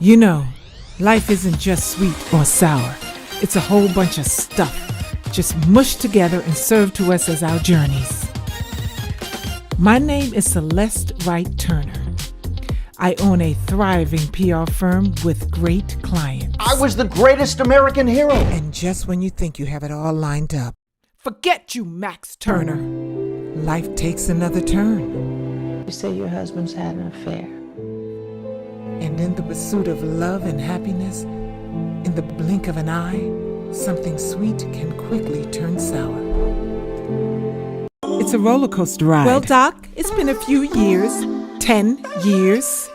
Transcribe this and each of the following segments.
You know, life isn't just sweet or sour. It's a whole bunch of stuff, just mushed together and served to us as our journeys. My name is Celeste Wright Turner. I own a thriving PR firm with great clients. I was the greatest American hero. And just when you think you have it all lined up, forget you, Max Turner. Life takes another turn. You say your husband's had an affair. And in the pursuit of love and happiness, in the blink of an eye, something sweet can quickly turn sour. It's a roller coaster ride. Well, Doc, it's been a few years. 10 years.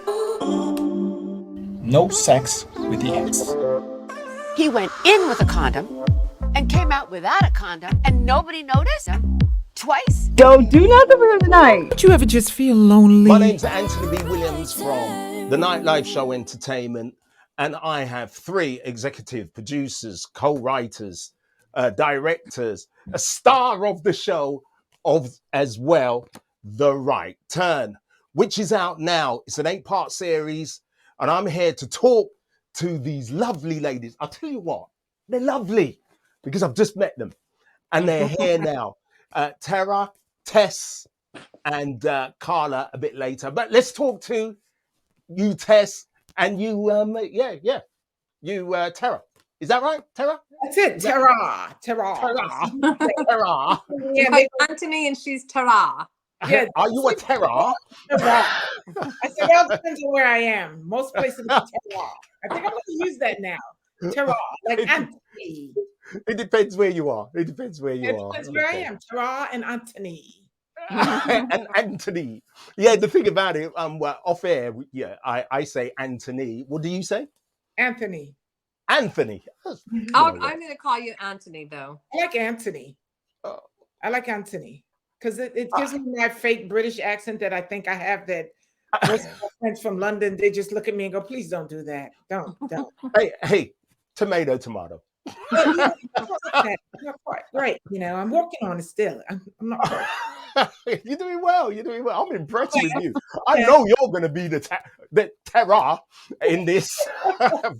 No sex with the ex. He went in with a condom and came out without a condom, and nobody noticed him twice. Don't do nothing for him tonight. Don't you ever just feel lonely? My name's Anthony B. Williams from the Nightlife Show Entertainment, and I have 3 executive producers, co-writers, directors, a star of the show as well, The Right Turn, which is out now. It's an 8-part series, and I'm here to talk to these lovely ladies. I'll tell you what, they're lovely because I've just met them, and they're here now. Tara, Tess, and Carla a bit later. But let's talk to you, Tess, and you, you, Tara. Is that right, Tara? That's it, Tara. Tara. Yeah, Anthony and she's Tara. Yeah. Are you a Tara? I said, well, it depends on where I am. Most places are Tara. I think I'm going to use that now. Tara, like Anthony. It depends where you are. It depends where you are. It depends where I am. Tara and Anthony. And Anthony. Yeah, the thing about it, well, off air, yeah, I say Anthony. What do you say? Anthony. Anthony. I'm going to call you Anthony, though. I like Anthony. I like Anthony because it gives me my fake British accent that I think I have. That most of my friends from London, they just look at me and go, "Please don't do that. Don't." Hey, tomato. Not quite right. You know, I'm working on it still. I'm not quite. You're doing well. I'm impressed with you. I know you're going to be the Terra in this.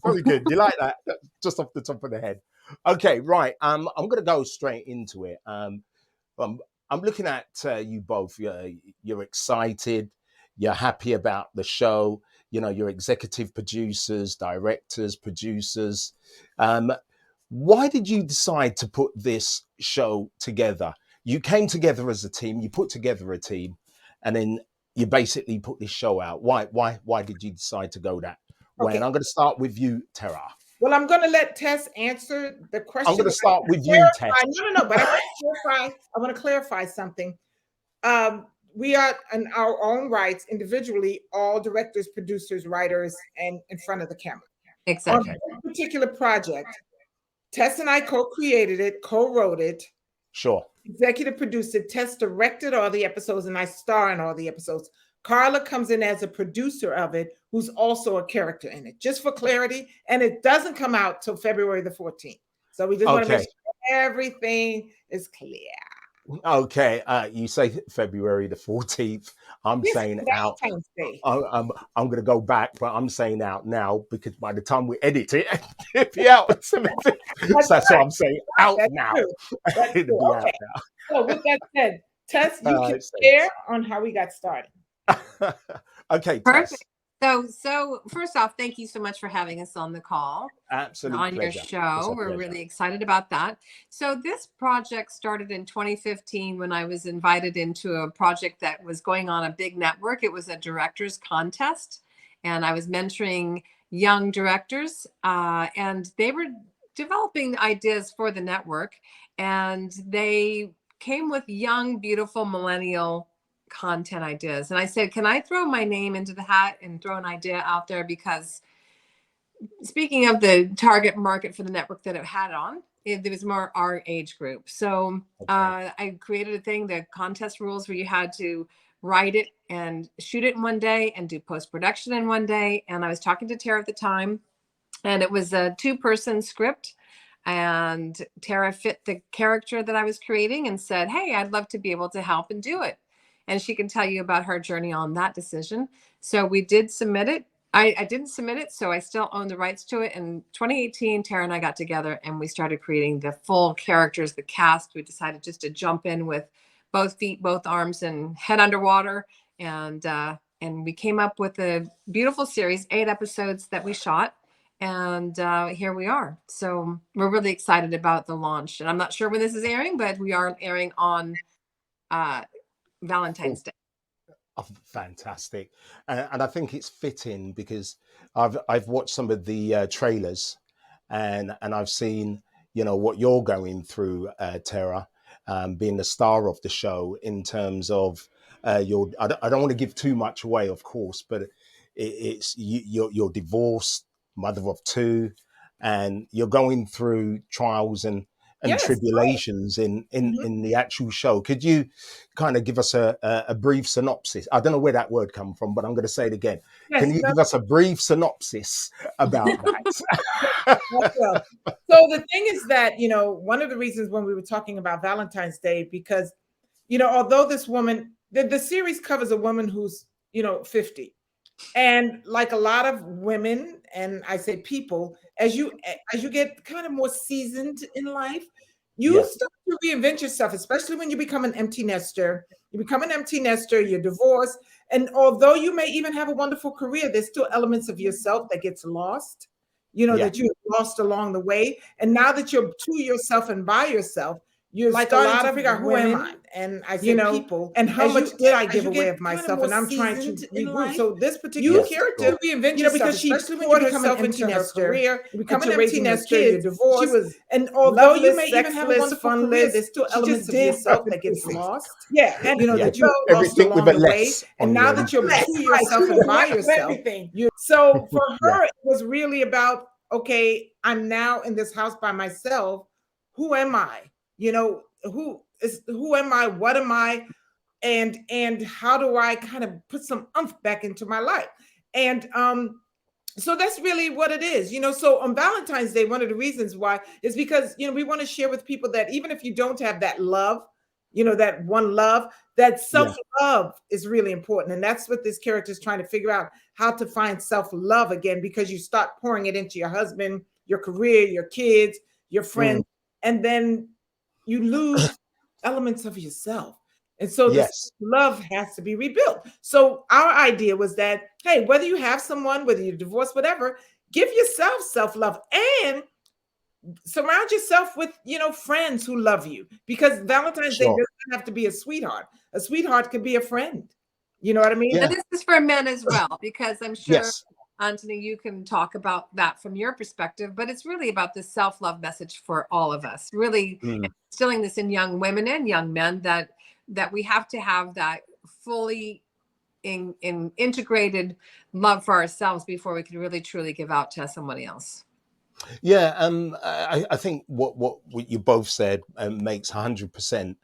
Very good. You like that? Just off the top of the head. Okay, right. I'm going to go straight into it. I'm looking at you both. You're excited. You're happy about the show. You know, you're executive producers, directors, producers. Why did you decide to put this show together? You came together as a team, you put together a team, and then you basically put this show out. Why did you decide to go that way? And I'm going to start with you, Tara. Well, I'm going to let Tess answer the question. I'm going to start with you, Tess. No, but I want to clarify something. We are in our own rights, individually, all directors, producers, writers, and in front of the camera. Exactly. On this particular project, Tess and I co-created it, co-wrote it. Sure. Executive producer. Tess directed all the episodes, and I star in all the episodes. Carla comes in as a producer of it, who's also a character in it, just for clarity. And it doesn't come out till February the 14th. So we just want to make sure everything is clear. Okay, you say February the 14th. I'm saying out. I'm going to go back, but I'm saying out now because by the time we edit it, it'll be out. That's what I'm saying. Out now. It'll be out now. So with that said, Tess, you can share on how we got started. Okay, perfect. Tess. So first off, thank you so much for having us on the call. Absolutely. On your show. We're really excited about that. So this project started in 2015 when I was invited into a project that was going on a big network. It was a director's contest, and I was mentoring young directors, and they were developing ideas for the network, and they came with young, beautiful millennial content ideas. And I said, can I throw my name into the hat and throw an idea out there? Because speaking of the target market for the network that it had on, it was more our age group. So I created a thing, the contest rules, where you had to write it and shoot it in one day and do post-production in one day. And I was talking to Tara at the time, and it was a 2-person script. And Tara fit the character that I was creating and said, hey, I'd love to be able to help and do it. And she can tell you about her journey on that decision. So we did submit it. I didn't submit it, so I still own the rights to it. In 2018, Tara and I got together and we started creating the full characters, the cast. We decided just to jump in with both feet, both arms, and head underwater, and we came up with a beautiful series, 8 episodes that we shot, and here we are. So we're really excited about the launch, and I'm not sure when this is airing, but we are airing on Valentine's Day. Oh, fantastic. And I think it's fitting because I've watched some of the trailers, and I've seen, you know, what you're going through, Tara, being the star of the show, in terms of your, I don't want to give too much away, of course, but it's you're divorced, mother of two, and you're going through trials and Yes, right. tribulations in the actual show. Could you kind of give us a brief synopsis? I don't know where that word come from, but I'm going to say it again. Yes, Can you no, give us a brief synopsis about that? well. So the thing is that, you know, one of the reasons when we were talking about Valentine's Day, because, you know, although this woman, the series covers a woman who's, you know, 50. And like a lot of women, and I say people, as you get kind of more seasoned in life, you Yeah, start to reinvent yourself, especially when you become an empty nester. You become an empty nester, you're divorced. And although you may even have a wonderful career, there's still elements of yourself that gets lost, you know, yeah, that you have lost along the way. And now that you're to yourself and by yourself, you're like starting to figure out who am I? And I say, you know, people, and how much did I give away of myself? And I'm trying to regroup. So this particular character, reinvent yourself, because she poured herself into her career, you become an empty nester, you're divorced. She was, and although you may even have a wonderful career, there's still elements of yourself that gets lost. Yeah, and you know, yeah. that you lost Everything with along a the way. less And on the now end. that you're to yourself and by yourself, so for Yeah, her, it was really about, okay, I'm now in this house by myself. Who am I? You know, who am I? What am I? And how do I kind of put some umph back into my life? And so that's really what it is, you know. So on Valentine's Day, one of the reasons why is because, you know, we want to share with people that even if you don't have that love, you know, that one love, that yeah, self-love is really important. And that's what this character is trying to figure out, how to find self-love again, because you start pouring it into your husband, your career, your kids, your friends, and then you lose elements of yourself. And so this yes, love has to be rebuilt. So our idea was that, hey, whether you have someone, whether you're divorced, whatever, give yourself self-love and surround yourself with, you know, friends who love you, because Valentine's Day sure, doesn't have to be a sweetheart. A sweetheart could be a friend. You know what I mean? yeah, And this is for men as well, because I'm sure, yes, Anthony, you can talk about that from your perspective, but it's really about the self-love message for all of us, really instilling this in young women and young men, that we have to have that fully in integrated love for ourselves before we can really truly give out to somebody else. yeah. I think what you both said makes 100%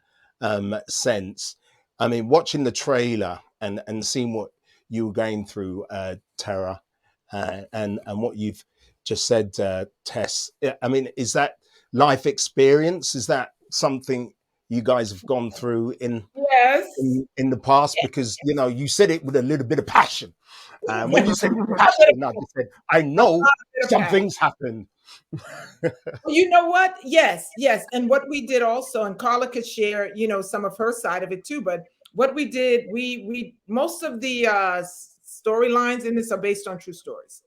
sense. I mean, watching the trailer and seeing what you were going through, Tara, and what you've just said, Tess. I mean, is that life experience? Is that something you guys have gone through Yes. in the past? Because, you know, you said it with a little bit of passion. And when you said passion, I just said, I know something's happened. You know what? Yes, yes. And what we did also, and Carla could share, you know, some of her side of it too. But what we did, we most of the storylines in this are based on true stories.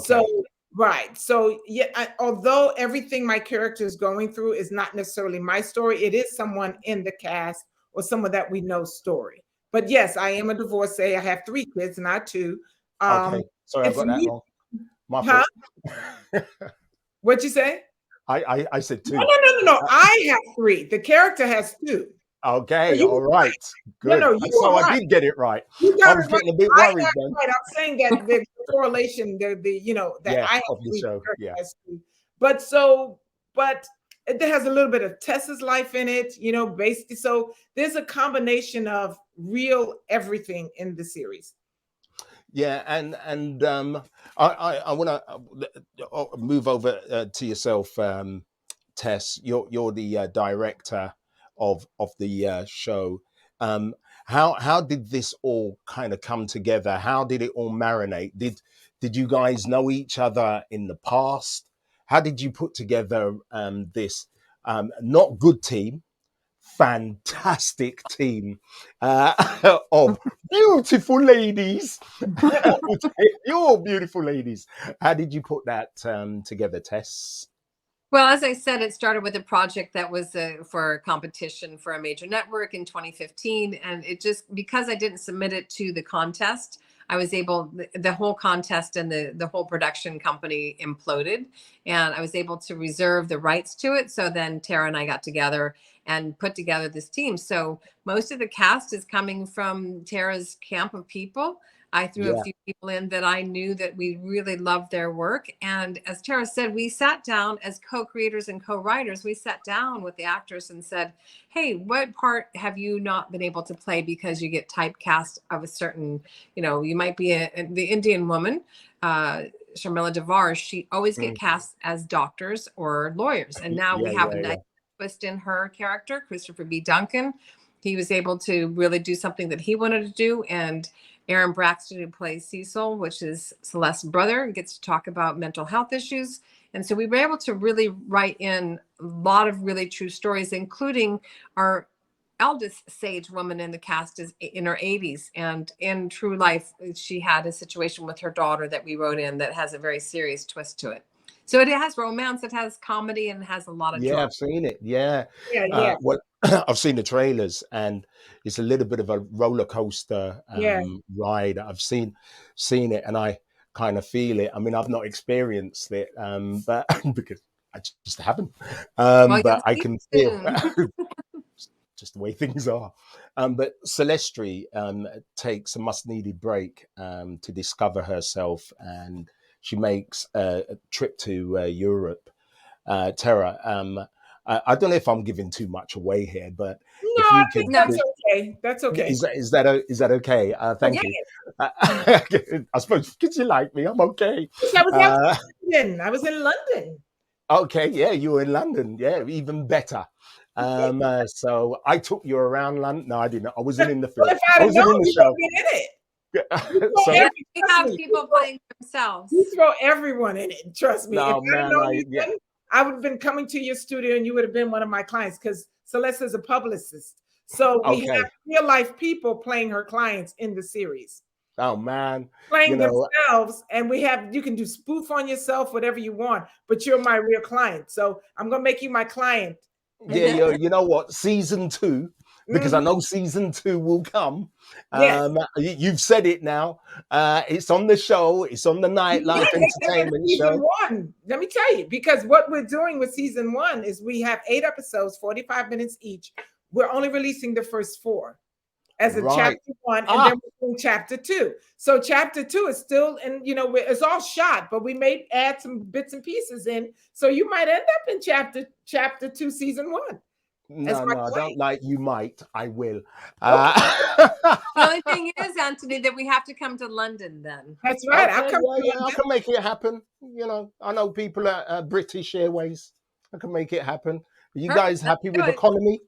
So Okay. right. So yeah, although everything my character is going through is not necessarily my story, it is someone in the cast or someone that we know story. But yes, I am a divorcee. I have 3 kids, not 2. Okay. Sorry, I It's got that me, wrong. My huh? fault. What'd you say? I said No, 2. no, no, no, no. I have 3. The character has 2. So Okay. you All right. no, Good. no, you So were I right. did get it right. You I got was it right. getting a bit I worried got then. it right. I'm saying that the correlation, the you know, that Yeah, I have of the 3, the show. character Yeah. has 2. But so, but it has a little bit of Tessa's life in it, you know, basically. So there's a combination of real everything in the series. Yeah, and I want to move over to yourself, Tess. You're the director of the show. How did this all kind of come together? How did it all marinate? Did you guys know each other in the past? How did you put together this not good team, fantastic team of beautiful ladies? You're beautiful ladies. How did you put that together, Tess? Well, as I said, it started with a project that was for a competition for a major network in 2015. And it just, because I didn't submit it to the contest, I was able, the whole contest and the whole production company imploded. And I was able to reserve the rights to it. So then Tara and I got together and put together this team. So most of the cast is coming from Tara's camp of people. I threw a Yeah, few people in that I knew that we really loved their work. And as Tara said, we sat down as co-creators and co-writers. We sat down with the actors and said, hey, what part have you not been able to play because you get typecast of a certain, you might be the Indian woman, Sharmila Devar, she always get mm, cast as doctors or lawyers. And now we yeah, have a yeah, nice yeah, twist in her character, Christopher B. Duncan. He was able to really do something that he wanted to do. And Aaron Braxton, who plays Cecil, which is Celeste's brother, gets to talk about mental health issues. And so we were able to really write in a lot of really true stories, including our eldest sage woman in the cast is in her 80s. And in true life, she had a situation with her daughter that we wrote in that has a very serious twist to it. So it has romance, it has comedy, and it has a lot of yeah. drama. I've seen it. Yeah, Yeah, yeah, well, I've seen the trailers, and it's a little bit of a roller coaster yeah, ride. I've seen it, and I kind of feel it. I mean, I've not experienced it, but because I just haven't. Well, you'll But I see can it feel soon. just the way things are. But Celestri takes a must needed break to discover herself, and she makes a trip to Europe. Tara, I don't know if I'm giving too much away here, but no, if I you think could, No. that's okay. That's okay. is that okay? Okay. Thank you. I suppose because you like me, I'm okay. Yes, I was out Uh, in London. I was in London. okay, yeah, you were in London, yeah, even better. So I took you around London. No, I didn't. I wasn't in the Well, film. if I'd I have known, wasn't in the you would show. have been in it. You throw Sorry. Yeah, every, we trust have me, people playing themselves. you throw everyone in it. Trust me. If No, I'd have man, known you yeah. then, I would have been coming to your studio and you would have been one of my clients because Celeste is a publicist. So we have Okay. real life people playing her clients in the series, Oh man, you playing know, themselves. And you can do spoof on yourself, whatever you want, but you're my real client. So I'm going to make you my client. yeah, you know what? Season two, because I Mhm. know season two will come. Yes. You've said it now. It's on the show. It's on the You nightlife might make it entertainment season show. one. Let me tell you, because what we're doing with season one is we have 8 episodes, 45 minutes each. We're only releasing the first 4 as a Right. chapter 1, and Ah, then we're doing chapter 2. So chapter 2 is still, and it's all shot, but we may add some bits and pieces in. So you might end up in chapter 2, season 1 as no, my no, I don't client. like you might. I will. Okay, The only thing is, Anthony, that we have to come to London then. that's right. I'll Okay, come yeah, to yeah, I London. can make it happen. I know people at British Airways. I can make it happen. Are you Perfect. guys Let's happy do with it. economy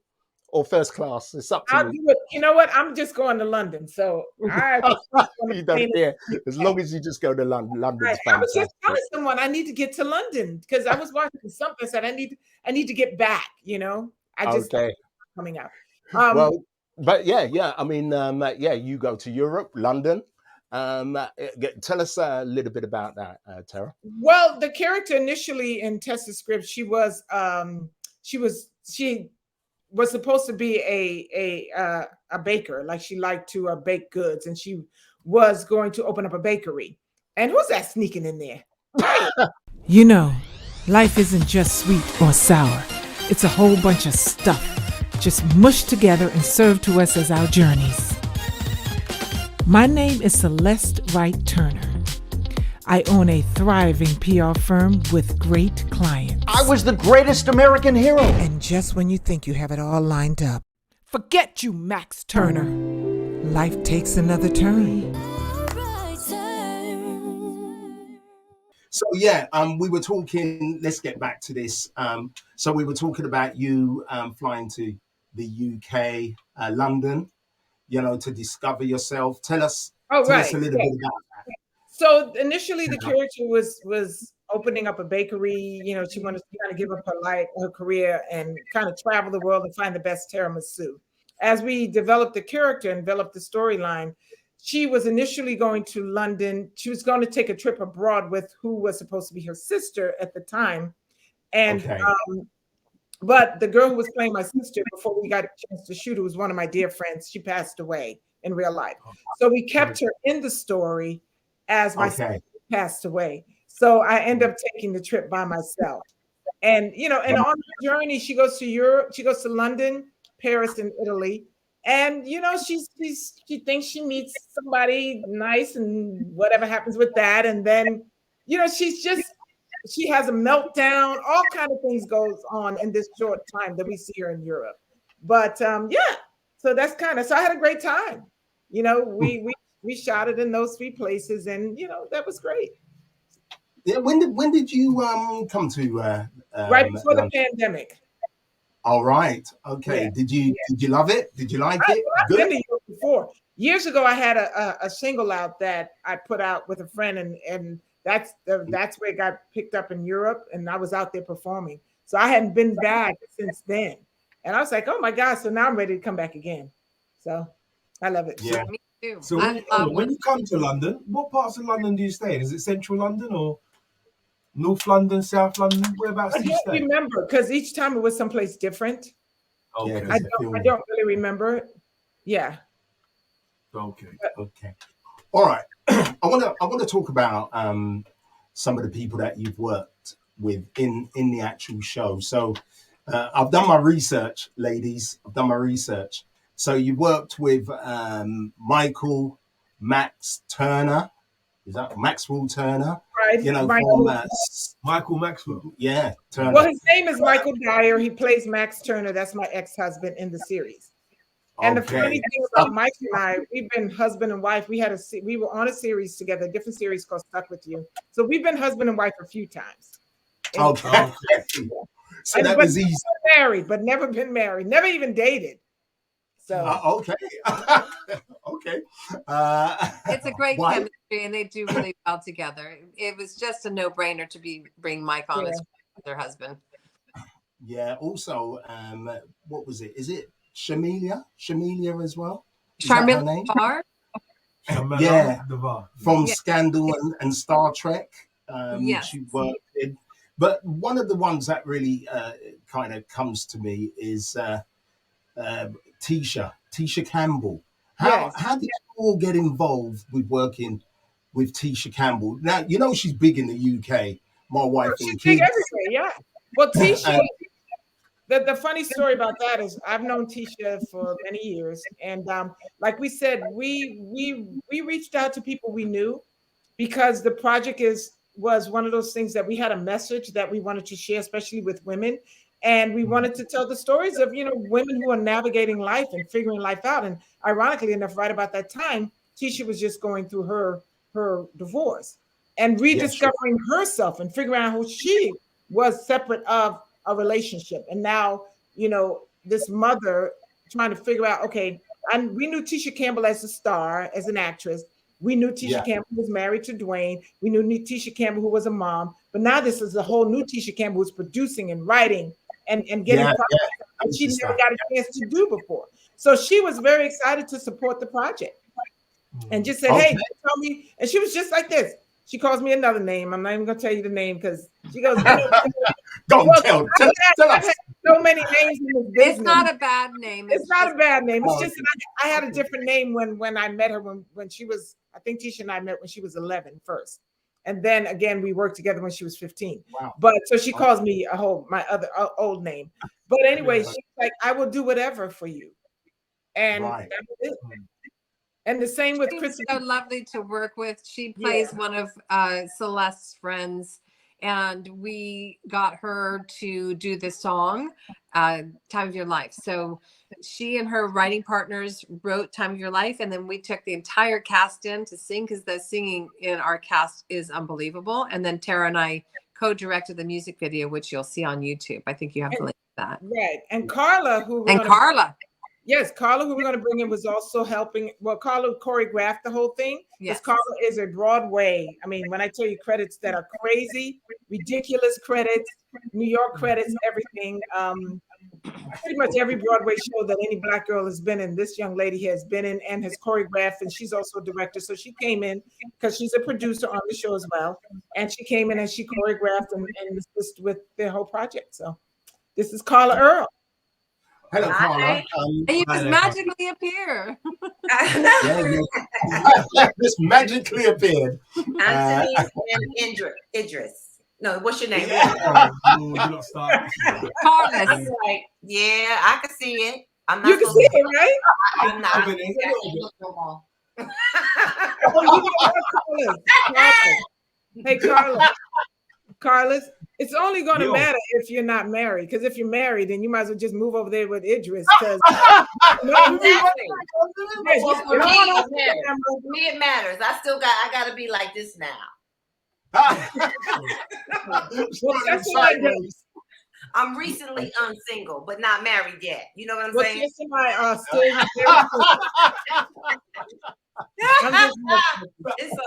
or first class? It's up to I'll you. do it. You know what? I'm just going to London. So I will sleep on the You don't plane. care. As long as you just go to London. Right. London's I was just fantastic. telling someone I need to get to London because I was watching something said I need to get back. I just Okay. coming out. Well, but yeah. I mean, yeah, you go to Europe, London. Tell us a little bit about that, Tara. Well, the character initially in Tessa's script, she was supposed to be a baker, like she liked to bake goods, and she was going to open up a bakery. And who's that sneaking in there? Hey, You know, life isn't just sweet or sour. It's a whole bunch of stuff, just mushed together and served to us as our journeys. My name is Celeste Wright Turner. I own a thriving PR firm with great clients. I was the greatest American hero. And just when you think you have it all lined up, forget you, Max Turner. Life takes another turn. So yeah, we were talking. Let's get back to this. So we were talking about you flying to the UK, London. To discover yourself. Tell us oh a right, little yeah. bit about that. So initially the character was opening up a bakery. You know, she wanted to kind of give up her career and kind of travel the world and find the best tiramisu. As we developed the character and developed the storyline, she was initially going to London. She was going to take a trip abroad with who was supposed to be her sister at the time. And Okay. but the girl who was playing my sister before we got a chance to shoot, who was one of my dear friends, she passed away in real life. So we kept her in the story as my sister passed away. So I end up taking the trip by myself. And you know, and on her journey, she goes to Europe, she goes to London, Paris, and Italy. And you know, she thinks she meets somebody nice, and whatever happens with that. And then, you know, she has a meltdown. All kind of things goes on in this short time that we see her in Europe. But yeah, so that's kind of, so I had a great time. You know, we shot it in those 3 places, and you know, that was great. Yeah. When did you come to Right before the London? pandemic. All right. Okay. Yeah. Did you love it? Did you like it? I've been to Europe before. Years ago, I had a single out that I put out with a friend, and that's where it got picked up in Europe, and I was out there performing. So I hadn't been back since then, and I was like, oh my God! So now I'm ready to come back again. So I love it. Yeah. Me too. So when you come to London, what parts of London do you stay in? Is it Central London or North London, South London? Whereabouts I do you don't stay? remember because each time it was someplace different. Okay. Yeah, I don't really remember. Yeah. Okay. Okay. All right. I want to talk about some of the people that you've worked with in the actual show. So I've done my research, ladies. I've done my research. So you worked with Michael Max Turner. Is that Maxwell Turner? Right. You know, Michael Maxwell. yeah, Turner. Well, his name is Michael Dyer. He plays Max Turner. That's my ex-husband in the series. And the funny thing about Mike and I, we've been husband and wife. We were on a series together, a different series called Stuck With You. So we've been husband and wife a few times. Okay. So that was easy. Married, but never been married. Never even dated. So Okay. Okay. It's a great why? chemistry, and they do really well together. It was just a no-brainer to bring Mike on as their husband. Yeah. Also, what was it? Is it Shamelia? Shamelia as well? Sharmila Parr? Yeah. From Yeah. Scandal and Star Trek. Yes. She worked in. But one of the ones that really kind of comes to me is Tisha Campbell. How did you all get involved with working with Tisha Campbell? Now, you know she's big in the UK, my wife and she's kids. big everywhere, yeah. Well, Tisha, the funny story about that is I've known Tisha for many years. And like we said, we reached out to people we knew because the project was one of those things that we had a message that we wanted to share, especially with women. And we wanted to tell the stories of, you know, women who are navigating life and figuring life out. And ironically enough, right about that time, Tisha was just going through her divorce and rediscovering herself and figuring out who she was separate of a relationship. And now, you know, this mother trying to figure out, okay, and we knew Tisha Campbell as a star, as an actress. We knew Tisha Campbell was married to Dwayne. We knew Tisha Campbell, who was a mom. But now this is a whole new Tisha Campbell who's producing and writing and getting that she never got a chance to do before. So she was very excited to support the project and just said, hey, tell me. And she was just like this. She calls me another name. I'm not even going to tell you the name because she goes, Don't tell us. So many names in this business. It's not a bad name. It's not a bad name. It's just that I had a different name when I met her when she was, I think Tisha and I met when she was 11 first. And then again, we worked together when she was 15. Wow. But so she calls me my other old name. But anyway, she's like, I will do whatever for you. And that was it. And the same with Chris. So lovely to work with. She plays one of Celeste's friends, and we got her to do the song Time of Your Life. So she and her writing partners wrote Time of Your Life, and then we took the entire cast in to sing because the singing in our cast is unbelievable. And then Tara and I co-directed the music video, which you'll see on YouTube. I think you have to link that. Right. And Carla, Yes, Carla, who we're going to bring in, was also helping. Well, Carla choreographed the whole thing. Because Yes. Carla is a Broadway. I mean, when I tell you credits that are crazy, ridiculous credits, New York credits, everything. Pretty much every Broadway show that any Black girl has been in, this young lady has been in and has choreographed, and she's also a director. So she came in because she's a producer on the show as well. And she came in and she choreographed and assisted with the whole project. So this is Carla Earl. Hello, Carla. And you just magically appear. This magically appeared. Anthony and Idris. No, what's your name? You not start. Carlos. I'm like, yeah, I can see it. I'm not. You can see it, right? I'm not. Hey, Carlos, it's only going to matter if you're not married. Because if you're married, then you might as well just move over there with Idris. Because me, it matters. I got to be like this now. I'm recently unsingle, but not married yet. You know what I'm saying? It's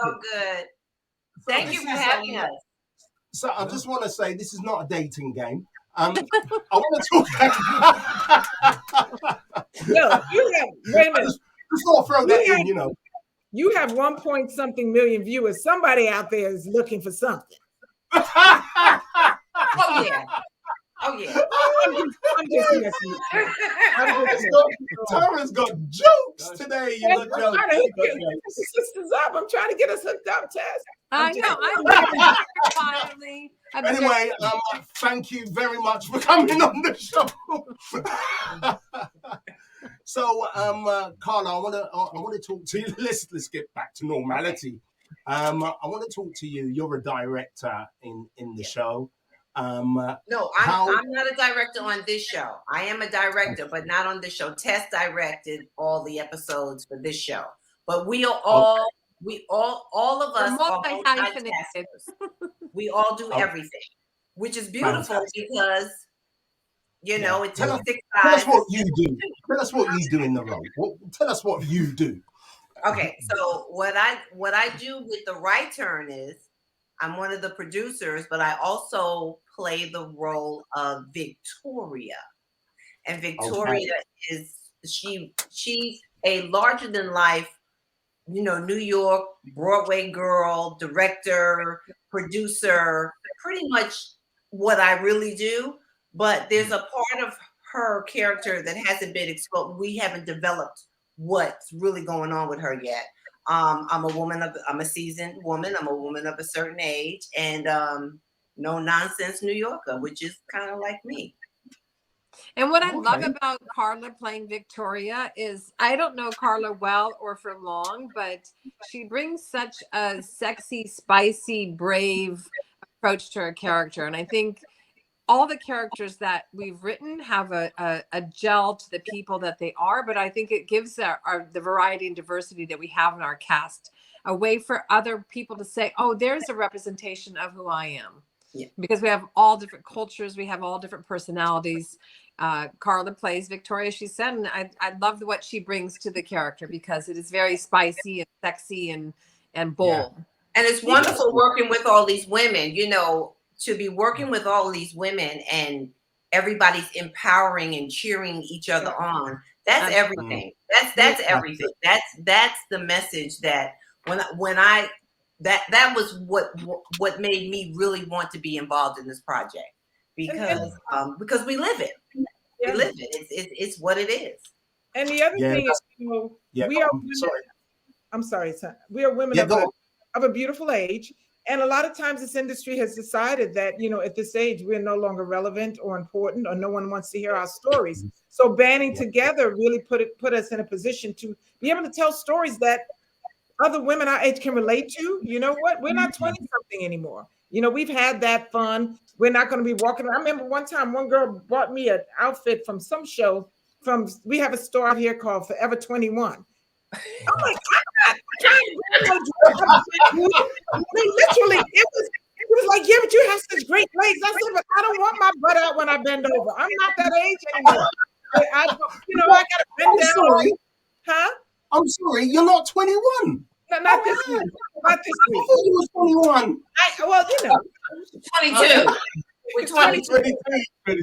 all good. Thank you for having us. So I just want to say this is not a dating game. I want to talk. Wait a minute. Just want to throw that in, you know. You have 1 point something million viewers. Somebody out there is looking for something. Oh yeah. I'm just messing with you. Tara's got jokes today. You know, jokes. Sisters up. I'm trying to get us hooked up, Tess. I know. Finally. Anyway, thank you very much for coming on the show. So, Carla, I want to talk to you. Let's get back to normality. I want to talk to you. You're a director in the show. No, I'm not a director on this show. I am a director, but not on this show. Tess directed all the episodes for this show, but we are all all of us are multitaskers. We all do everything, which is beautiful because you know it took 6 guys. Tell us what you do. Tell us what you do in the role. Tell us what you do. Okay, so what I do with the Right Turn is I'm one of the producers, but I also play the role of Victoria. And Victoria is she's a larger than life, you know, New York Broadway girl, director, producer, pretty much what I really do. But there's a part of her character that hasn't been exposed. We haven't developed what's really going on with her yet. I'm a seasoned woman. I'm a woman of a certain age and no nonsense New Yorker, which is kind of like me. And what I love about Carla playing Victoria is I don't know Carla well or for long, but she brings such a sexy, spicy, brave approach to her character. And I think all the characters that we've written have a gel to the people that they are, but I think it gives the variety and diversity that we have in our cast a way for other people to say, oh, there's a representation of who I am. Yeah. Because we have all different cultures, we have all different personalities. Carla plays Victoria, she said, and I love what she brings to the character because it is very spicy and sexy and bold. Yeah. And it's wonderful working with all these women, you know, to be working with all these women and everybody's empowering and cheering each other on. That's everything. That's everything. That's the message that that was what made me really want to be involved in this project because we live it. We live it. It's what it is. And the other thing is, you know, we are women. I'm sorry, son. We are women of a beautiful age. And a lot of times this industry has decided that, you know, at this age, we're no longer relevant or important or no one wants to hear our stories. So banding together really put us in a position to be able to tell stories that other women our age can relate to. You know what? We're not 20-something anymore. You know, we've had that fun. We're not going to be walking. I remember one time one girl bought me an outfit from some show we have a store out here called Forever 21. I'm like, I'm not literally, it was like, yeah, but you have such great legs. I said, but I don't want my butt out when I bend over. I'm not that age anymore. I got to bend down. Sorry. Huh? I'm sorry, you're not 21. No, not this week. Not this I week. thought you was 21. Well, 22. We're 22. But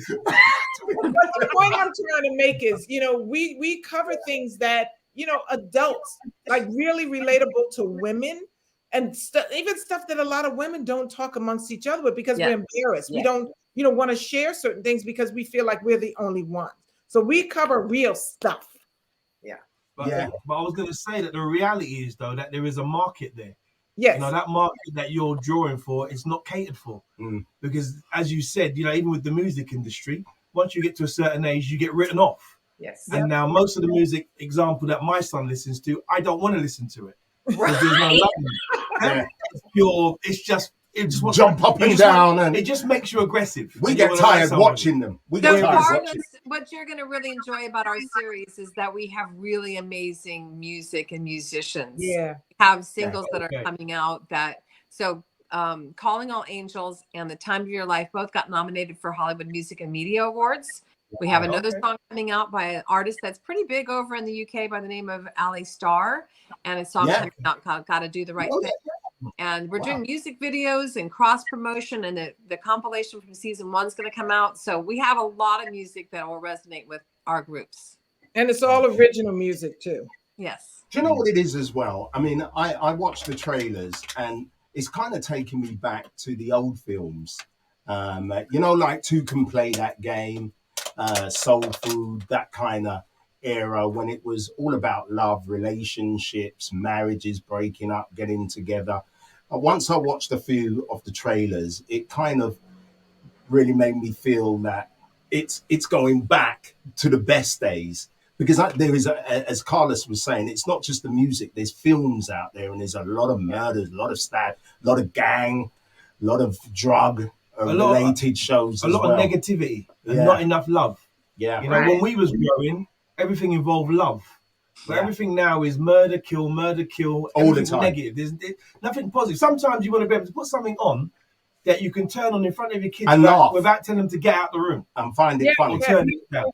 the point I'm trying to make is, we cover things that, adults, like really relatable to women, and even stuff that a lot of women don't talk amongst each other with because we're embarrassed. We don't, want to share certain things because we feel like we're the only ones. So we cover real stuff. But I was going to say that the reality is, though, that there is a market there. Yes. That market that you're drawing for is not catered for. Because, as you said, even with the music industry, once you get to a certain age, you get written off. Yes. And now most of the music example that my son listens to, I don't want to listen to it. Because there's no love in it. It's pure, it just wants jump up and down, and it just makes you aggressive. We get tired watching them. We get tired watching. What you're going to really enjoy about our series is that we have really amazing music and musicians. Yeah, we have singles that are coming out. Calling All Angels and The Time of Your Life both got nominated for Hollywood Music and Media Awards. We have another song coming out by an artist that's pretty big over in the UK by the name of Ali Starr, and a song coming out called "Gotta Do the Right Thing." And we're doing music videos and cross promotion, and the compilation from season 1 is going to come out. So we have a lot of music that will resonate with our groups. And it's all original music too. Yes. Do you know what it is as well? I mean, I watched the trailers and it's kind of taking me back to the old films. Like Two Can Play That Game, Soul Food, that kind of era when it was all about love, relationships, marriages breaking up, getting together. Once I watched a few of the trailers, it kind of really made me feel that it's going back to the best days, because there is, as Carlos was saying, it's not just the music. There's films out there, and there's a lot of murders, a lot of stab, a lot of gang, a lot of drug related shows, a lot of negativity, and not enough love. Yeah, when we was growing, everything involved love. But everything now is murder, kill, all the time. Negative. There's nothing positive. Sometimes you want to be able to put something on that you can turn on in front of your kids without telling them to get out the room and find it funny. Turn it down.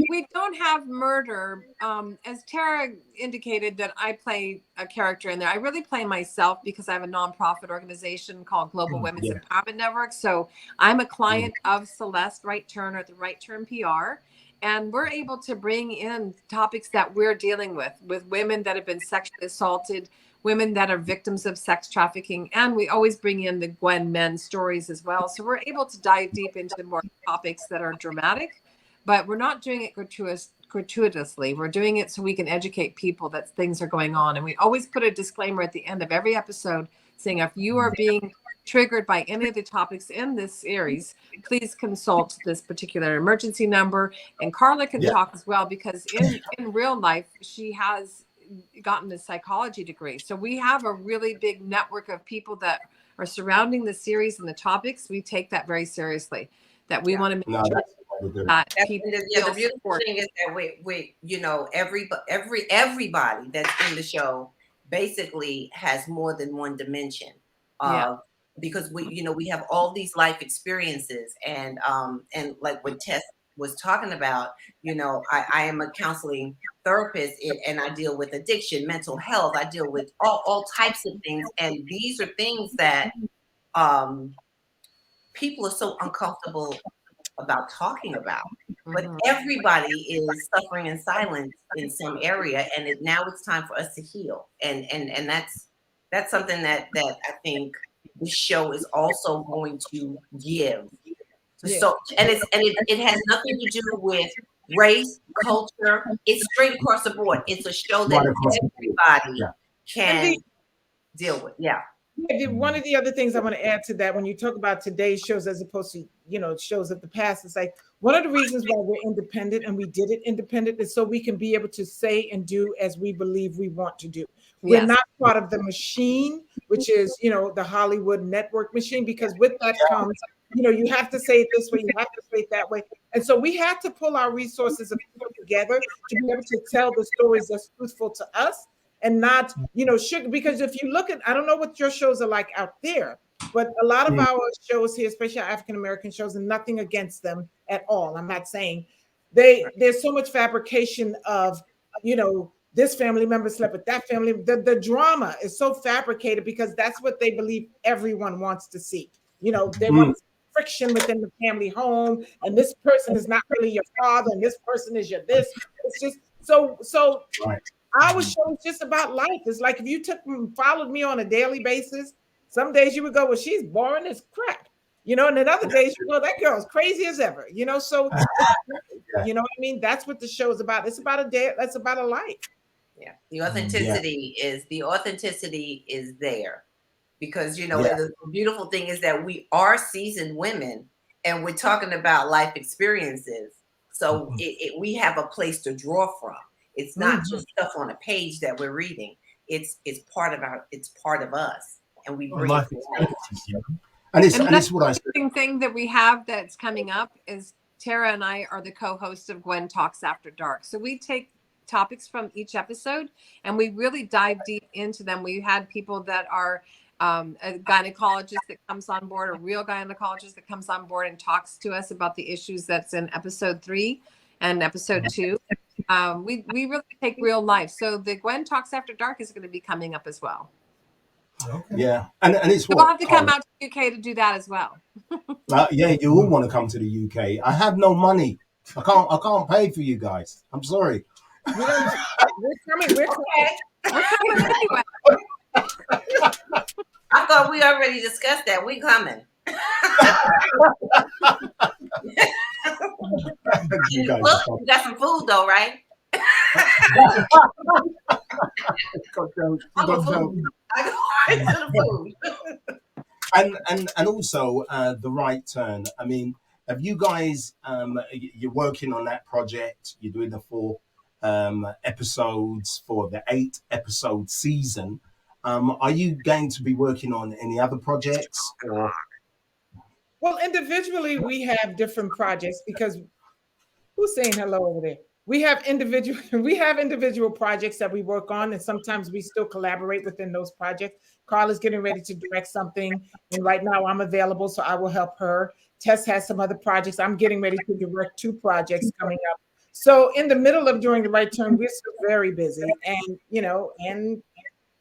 We don't have murder. As Tara indicated, that I play a character in there. I really play myself because I have a nonprofit organization called Global Women's Empowerment Network. So I'm a client of Celeste Wright Turner at the Wright Turn PR. And we're able to bring in topics that we're dealing with women that have been sexually assaulted, women that are victims of sex trafficking. And we always bring in the Gwen men stories as well. So we're able to dive deep into more topics that are dramatic, but we're not doing it gratuitously. We're doing it so we can educate people that things are going on. And we always put a disclaimer at the end of every episode saying, if you are being triggered by any of the topics in this series, please consult this particular emergency number. And Carla can talk as well, because in real life, she has gotten a psychology degree. So we have a really big network of people that are surrounding the series and the topics. We take that very seriously, that we want to make sure that people the beautiful thing is that everybody that's in the show basically has more than one dimension. Because we have all these life experiences, and like what Tess was talking about, I am a counseling therapist, and I deal with addiction, mental health. I deal with all types of things, and these are things that people are so uncomfortable about talking about. But everybody is suffering in silence in some area, and now it's time for us to heal, and that's something that I think this show is also going to give. So, and it has nothing to do with race, culture. It's straight across the board. It's a show that everybody can deal with. One of the other things I want to add to that, when you talk about today's shows as opposed to shows of the past, it's like one of the reasons why we're independent, and we did it independent, is so we can be able to say and do as we believe we want to do. We're not part of the machine, which is the Hollywood network machine, because with that comes you have to say it this way, you have to say it that way, and so we have to pull our resources together to be able to tell the stories that's truthful to us. And not, because if you look at, I don't know what your shows are like out there, but a lot of our shows here, especially our African-American shows, and nothing against them at all, I'm not saying, there's so much fabrication of, this family member slept with that family. The drama is so fabricated because that's what they believe everyone wants to see. They want friction within the family home, and this person is not really your father, and this person is your this. It's just so Right. our show is just about life. It's like if you followed me on a daily basis, some days you would go, well, she's boring as crap. And then other days you go, that girl's crazy as ever. So you know what I mean? That's what the show is about. It's about a day, that's about a life. Yeah. The authenticity is there. Because the beautiful thing is that we are seasoned women and we're talking about life experiences. So we have a place to draw from. It's not just stuff on a page that we're reading. It's part of us, and we bring it to life. And it's what I said. Thing that we have that's coming up is Tara and I are the co-hosts of Gwen Talks After Dark. So we take topics from each episode and we really dive deep into them. We had people that are a gynecologist that comes on board, a real gynecologist that comes on board and talks to us about the issues that's in episode 3 and episode 2. We really take real life. So the Gwen Talks After Dark is going to be coming up as well. Okay. Yeah, and it's we'll have to come out to the UK to do that as well. Yeah, you all want to come to the UK. I have no money. I can't pay for you guys. I'm sorry. We're coming. We're coming anyway. I thought we already discussed that. We coming. You got some food though, right? And also the Right Turn. I mean, have you guys? You're working on that project. You're doing the 4 episodes for the 8-episode season. Are you going to be working on any other projects? Well, individually, we have different projects because who's saying hello over there? We have individual projects that we work on, and sometimes we still collaborate within those projects. Carla's getting ready to direct something, and right now I'm available, so I will help her. Tess has some other projects. I'm getting ready to direct 2 projects coming up. So in the middle of During the Right Turn, we're still very busy, and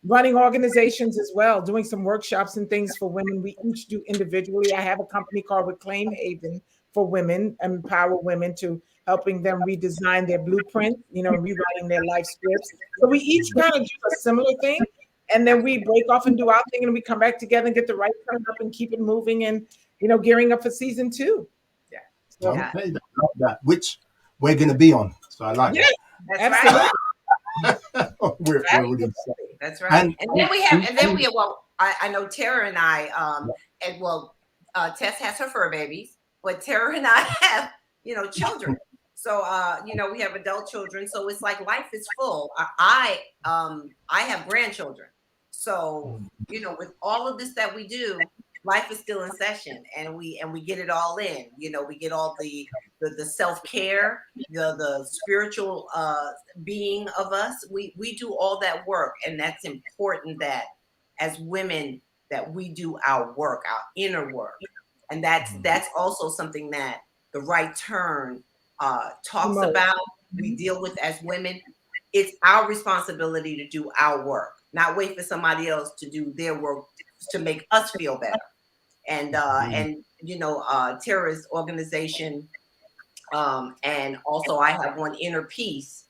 running organizations as well, doing some workshops and things for women. We each do individually. I have a company called Reclaim Haven for women, empower women to helping them redesign their blueprint, rewriting their life scripts. So we each kind of do a similar thing, and then we break off and do our thing, and we come back together and get the right turn up and keep it moving, and gearing up for season 2. Yeah. So, okay, I love that. Which we're going to be on. So I like that. That's right. We're really That's right. And then we have. Well, I know Tara and I. Tess has her fur babies, but Tara and I have children. So we have adult children. So it's like life is full. I have grandchildren. So with all of this that we do, life is still in session, and we get it all in. We get all the self-care, the spiritual being of us. We do all that work, and that's important that as women that we do our work, our inner work. And that's also something that the Right Turn talks about, we deal with as women. It's our responsibility to do our work, not wait for somebody else to do their work to make us feel better. And Tara's organization, and also I have one, Inner Peace,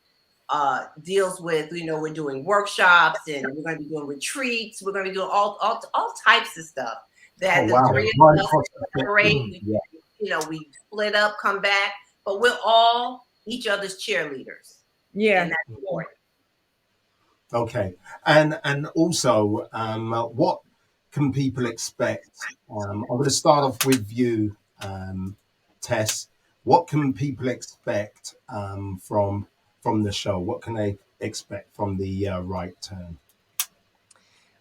deals with, we're doing workshops, and we're going to be doing retreats. We're going to be doing all types of stuff that the 3 of us separate. We split up, come back, but we're all each other's cheerleaders. Yeah, and that's important. Okay, and also, what can people expect? I'm going to start off with you, Tess. What can people expect from the show? What can they expect from the Right Turn?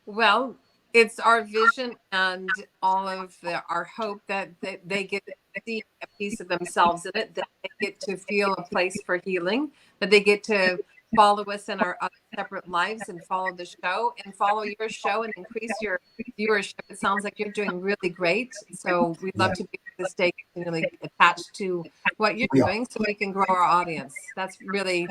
Well, it's our vision and all of our hope that they get to see a piece of themselves in it, that they get to feel a place for healing, that they get to follow us in our other separate lives and follow the show and follow your show and increase your viewership. It sounds like you're doing really great. So we'd love to be able to stay continually attached to what you're doing so we can grow our audience. That's really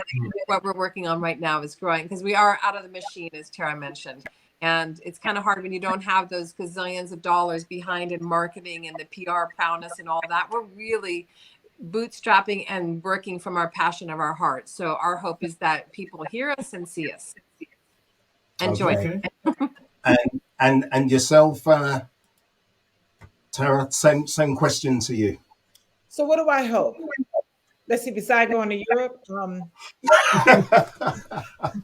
what we're working on right now, is growing, because we are out of the machine, as Tara mentioned. And it's kind of hard when you don't have those gazillions of dollars behind in marketing and the PR prowess and all that. We're really bootstrapping and working from our passion of our heart. So our hope is that people hear us and see us and join. And yourself, Tara, same question to you. So what do I hope? Let's see, besides going to Europe,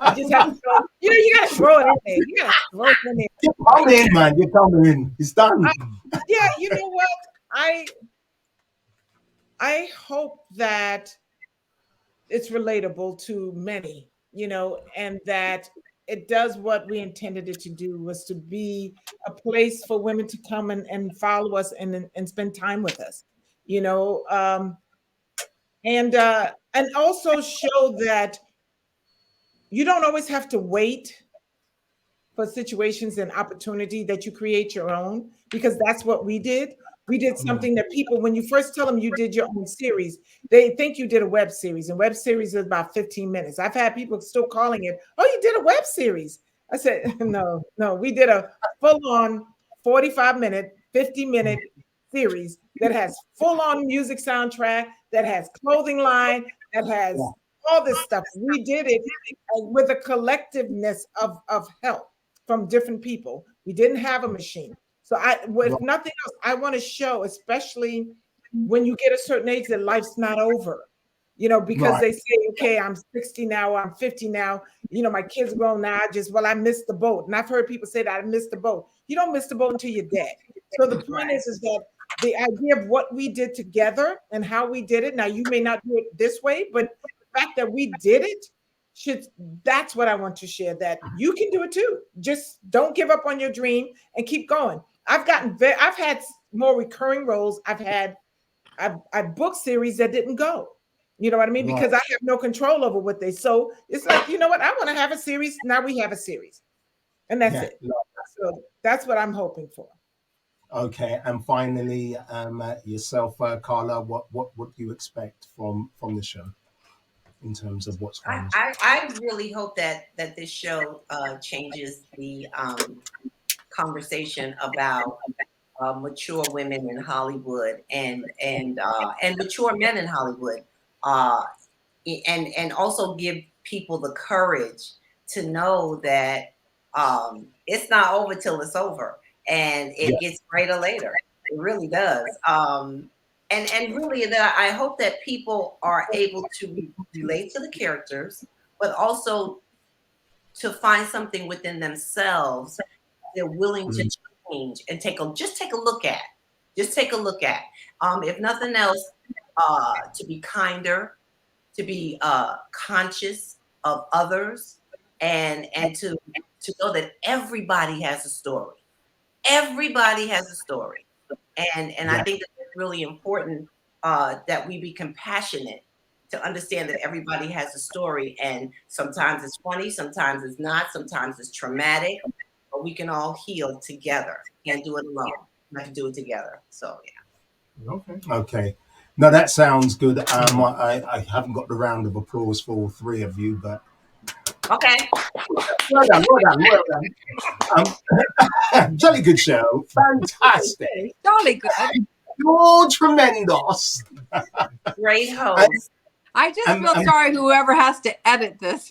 I just have to throw, you got to throw it in there. You got to throw it in there. You're coming in, man. You're coming in. It's done. Yeah, you know what? I hope that it's relatable to many, and that it does what we intended it to do, was to be a place for women to come and follow us and spend time with us, and also show that you don't always have to wait for situations and opportunity, that you create your own, because that's what we did. We did something that people, when you first tell them you did your own series, they think you did a web series, and web series is about 15 minutes. I've had people still calling it, oh, you did a web series. I said, no, we did a full-on 45-minute, 50-minute series that has full-on music soundtrack, that has clothing line, that has all this stuff. We did it with a collectiveness of help from different people. We didn't have a machine. So if nothing else, I want to show, especially when you get a certain age, that life's not over, because they say, okay, I'm 60 now, I'm 50 now, my kids grown now, I missed the boat. And I've heard people say that I missed the boat. You don't miss the boat until you're dead. So the point is that the idea of what we did together and how we did it. Now, you may not do it this way, but the fact that we did it, that's what I want to share, that you can do it too. Just don't give up on your dream and keep going. I've had more recurring roles. I've booked series that didn't go. You know what I mean? Right. Because I have no control over what they. So it's like, you know what? I want to have a series. Now we have a series, and that's it. So that's what I'm hoping for. Okay, and finally, yourself, Carla, what do you expect from the show in terms of what's going on? I really hope that this show changes the conversation about mature women in Hollywood and mature men in Hollywood, and also give people the courage to know that it's not over till it's over, and it gets greater later. It really does. And really, I hope that people are able to relate to the characters, but also to find something within themselves they're willing to change and just take a look at. If nothing else, to be kinder, to be conscious of others, and to know that everybody has a story. Everybody has a story, and I think that it's really important that we be compassionate to understand that everybody has a story, and sometimes it's funny, sometimes it's not, sometimes it's traumatic. But we can all heal together. Can't do it alone. We have to do it together. So yeah. Okay. No, that sounds good. I haven't got the round of applause for all three of you, but okay. Well done. Jolly good show. Fantastic. Jolly good. You're tremendous. Great host. I just feel sorry whoever has to edit this.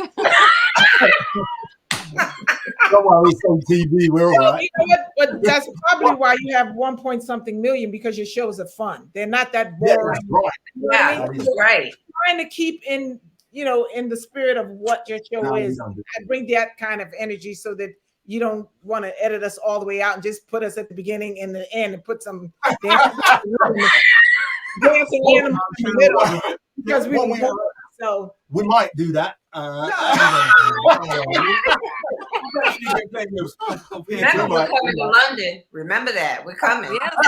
Don't worry, it's on TV. We're all right. You know what? But that's probably why you have 1-point-something million, because your shows are fun. They're not that boring. Yeah, that's right. Yeah, right. Trying to keep in the spirit of what your show is. I bring that kind of energy so that you don't want to edit us all the way out and just put us at the beginning and the end and put some dancing in the middle, because we might do that. Remember, we're coming to London. Remember that. We're coming. We're coming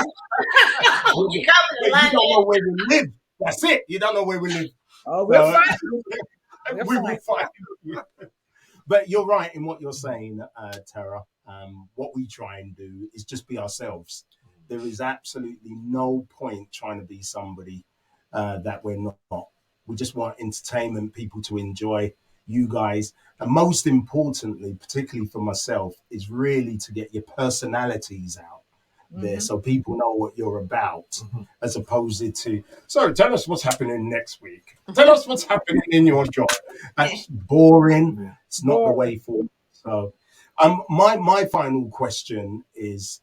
to London. You don't know where we live. That's it. You don't know where we live. Oh, we'll find you. We will find you. But you're right in what you're saying, Tara. What we try and do is just be ourselves. There is absolutely no point trying to be somebody that we're not. We just want entertainment, people to enjoy, you guys. And most importantly, particularly for myself, is really to get your personalities out there so people know what you're about, as opposed to, so tell us what's happening next week. Tell us what's happening in your job. That's boring. It's not the way forward. So my final question is,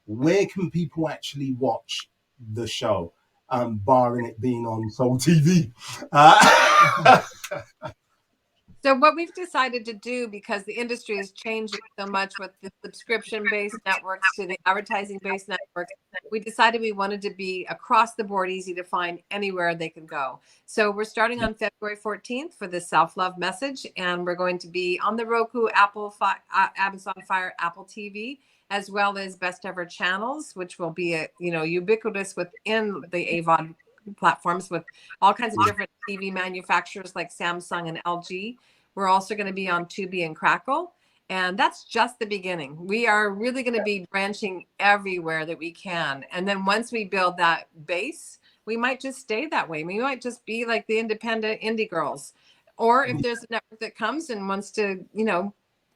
where can people actually watch the show, barring it being on Soul TV? So what we've decided to do, because the industry is changing so much with the subscription-based networks to the advertising-based networks, we decided we wanted to be across the board, easy to find anywhere they could go. So we're starting on February 14th for the self-love message, and we're going to be on the Roku, Amazon Fire, Apple TV, as well as Best Ever Channels, which will be ubiquitous within the AVOD platforms with all kinds of different TV manufacturers like Samsung and LG. We're also going to be on Tubi and Crackle. And that's just the beginning. We are really going to be branching everywhere that we can. And then once we build that base, we might just stay that way. We might just be like the independent indie girls. Or if there's a network that comes and wants to,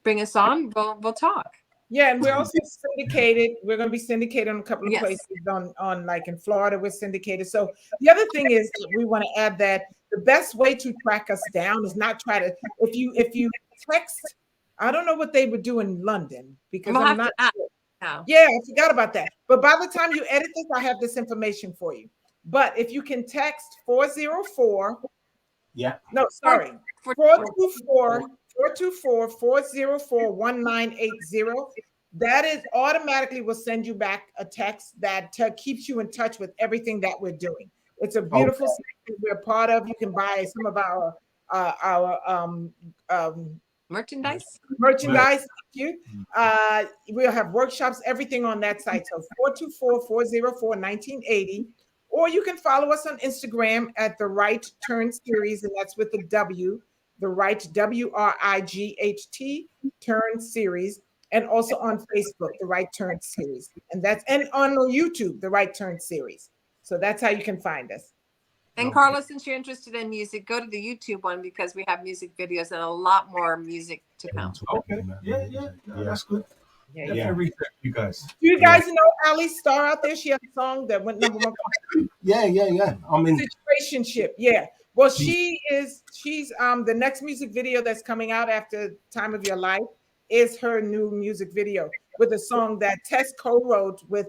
bring us on, we'll talk. Yeah, and we're also syndicated. We're going to be syndicated on a couple of places on like in Florida, we're syndicated. So the other thing is that we want to add that the best way to track us down is not try to, if you text, I don't know what they would do in London because I'm not sure. Yeah, I forgot about that. But by the time you edit this, I have this information for you. But if you can text 404, 424-404-1980. That is automatically will send you back a text that keeps you in touch with everything that we're doing. It's a beautiful thing that we're part of. You can buy some of our merchandise. Thank you. We'll have workshops, everything on that site. So 424-404-1980. Or you can follow us on Instagram at the Wright Turn Series, and that's with the W, the Wright, WRIGHT Turn Series, and also on Facebook, the Wright Turn Series, and on YouTube, the Wright Turn Series. So that's how you can find us. And Carla, since you're interested in music, go to the YouTube one because we have music videos and a lot more music to come. Okay, yeah, that's good. Yeah. Research, you guys. Do you guys know Ali Starr out there? She has a song that went number 1. Yeah. I mean, Situationship. Yeah. Well, she's the next music video that's coming out after Time of Your Life is her new music video with a song that Tess co-wrote with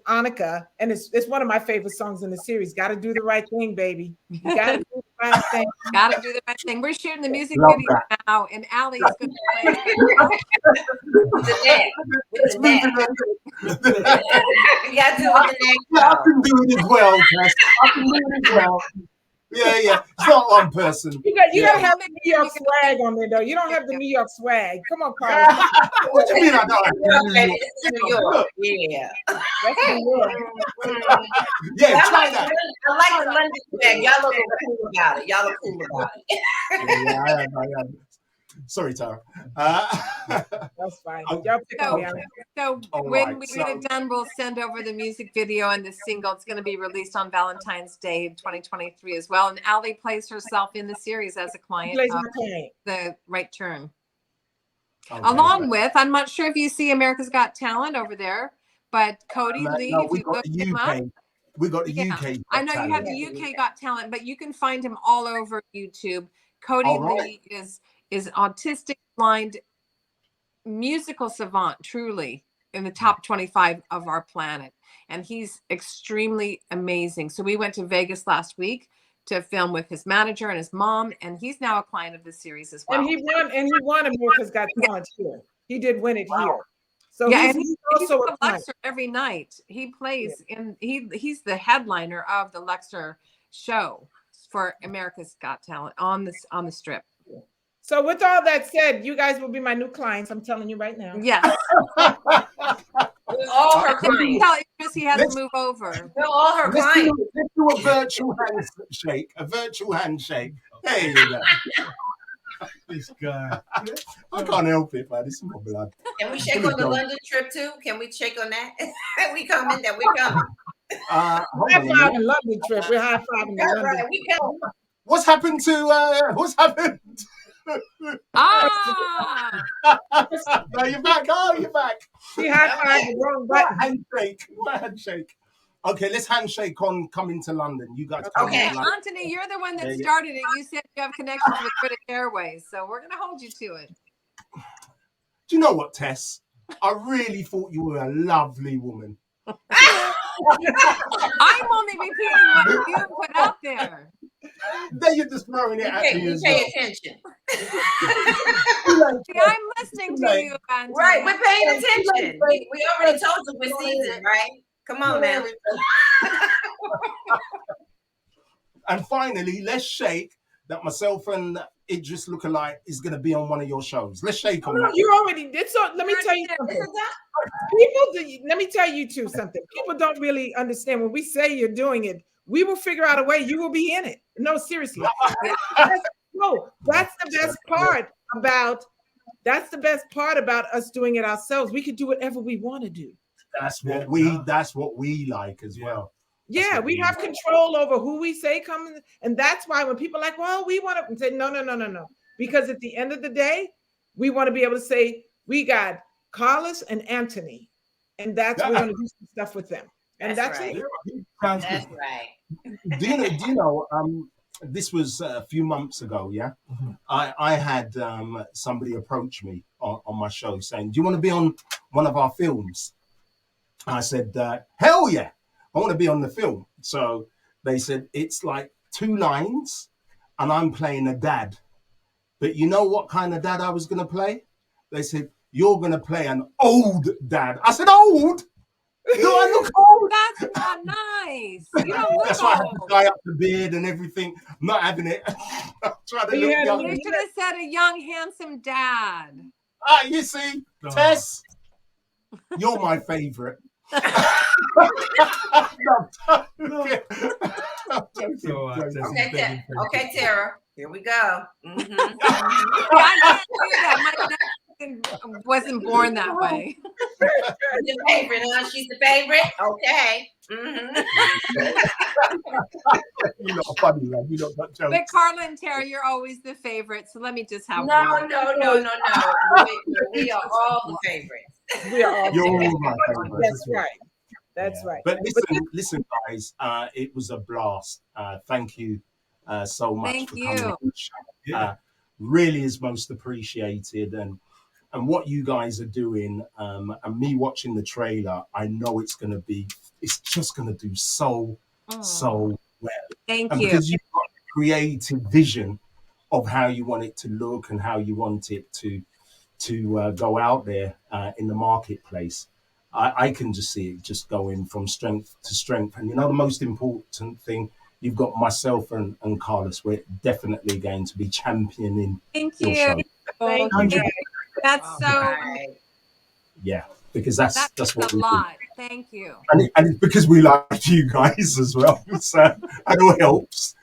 Annika, and it's one of my favorite songs in the series. Got to do the right thing, baby. You got to do the right thing. Got to do the right thing. We're shooting the music video now, and Allie's going to play the neck. You got to do it the neck. I can do it as well, Tess. I can do it as well. Yeah. It's not one person. You got to have the New York swag on there, though. You don't have the New York swag. Come on, Carl. What do you mean I don't have New York? Yeah. That's New York. Yeah, try that. I like the London swag. Y'all look cool about it. Yeah, sorry, Tara. That's fine. So when we get it done, we'll send over the music video and the single. It's going to be released on Valentine's Day 2023 as well. And Allie plays herself in the series as a client of the Right Turn. Okay. Along with, I'm not sure if you see America's Got Talent over there, but Cody Lee, if you look him up. We got the UK. I know you have the UK Got Talent, but you can find him all over YouTube. Cody Lee is autistic, blind, musical savant, truly in the top 25 of our planet. And he's extremely amazing. So we went to Vegas last week to film with his manager and his mom, and he's now a client of the series as well. And he won America's Got Talent here. He did win it here. So he's also a Lexer every night. He plays he's the headliner of the Lexer show for America's Got Talent on the strip. So with all that said, you guys will be my new clients. I'm telling you right now. Yes. All her clients. Tell Idris he has to move over. All her clients. Let's do a virtual handshake. A virtual handshake. There you go. This guy. I can't help it, man. It's in my blood. Can we shake on the London trip too? Can we shake on that? We coming? That we coming? High five the London trip. We're high fiving the That's London. right. We coming. What's happened to what's happened? Ah, No, you're back. Oh, you're back. She high fived the wrong What button. handshake? What handshake? Okay, let's handshake on coming to London. You guys. Okay. yeah, Anthony, you're the one that started it. You said you have connections with British Airways, so we're gonna hold you to it. Do you know what, Tess? I really thought you were a lovely woman. I'm only repeating what you put out there. Then you're just throwing it at me You as pay well. attention. See, I'm listening to you, Anthony. Right, we're paying attention. We already told you we're seasoned, right? Come on now. And finally, let's shake that myself and Idris Lookalike is going to be on one of your shows. Let's shake on that. You already did so. Let me tell you something. Let me tell you two something. People don't really understand when we say you're doing it. We will figure out a way you will be in it. No, seriously. That's the best part about. That's the best part about us doing it ourselves. We could do whatever we want to do. That's what we like as well. Yeah, we have control over who we say come, and that's why when people are like, well, we want to say no, because at the end of the day, we want to be able to say we got Carlos and Anthony, and that's we're going to do some stuff with them, and that's right. it. That's right. Do you know? This was a few months ago. Yeah, I had somebody approach me on my show saying, "Do you want to be on one of our films?" I said, "Hell yeah, I want to be on the film." So they said it's like 2 lines, and I'm playing a dad. But you know what kind of dad I was going to play? They said, "You're going to play an old dad." I said, "Old? Do I look old?" That's not nice. You don't look That's why I had old. to dye up the beard and everything. I'm not having it. I'm trying to look young. You should have said a young, handsome dad. Ah, you see, Tess, you're my favorite. Okay, Tara. Here we go. I can't do that. My dad wasn't born that way. The favorite, huh? She's the favorite. Okay. You're not funny, man. You don't got jokes. But Carla and Tara, you're always the favorite. So let me just have No. one. We are all the favorites. We are all You're all my favorites. That's right. That's right. But listen, guys, it was a blast. Thank you so much Thank for you. coming on the show. Really is most appreciated, and what you guys are doing, and me watching the trailer, I know it's just gonna do so well. Thank and you. Because you've got a creative vision of how you want it to look and how you want it to go out there in the marketplace. I can just see it just going from strength to strength. And you know, the most important thing, you've got myself and Carlos. We're definitely going to be championing Thank your you. show. Thank you. That's so. Yeah, because that's what a we lot. Thank you. do. And it's because we like you guys as well. So it all helps.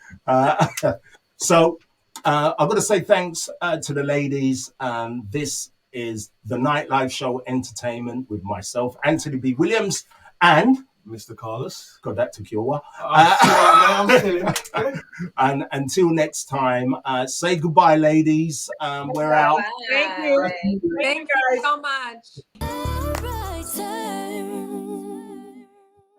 So I've got to say thanks to the ladies. This is the Nightlife Show Entertainment with myself, Anthony B. Williams, and Mr. Carlos. God, that took you a while. I'm chilling. And until next time, say goodbye, ladies. We're out. Thank you. Thank you so much.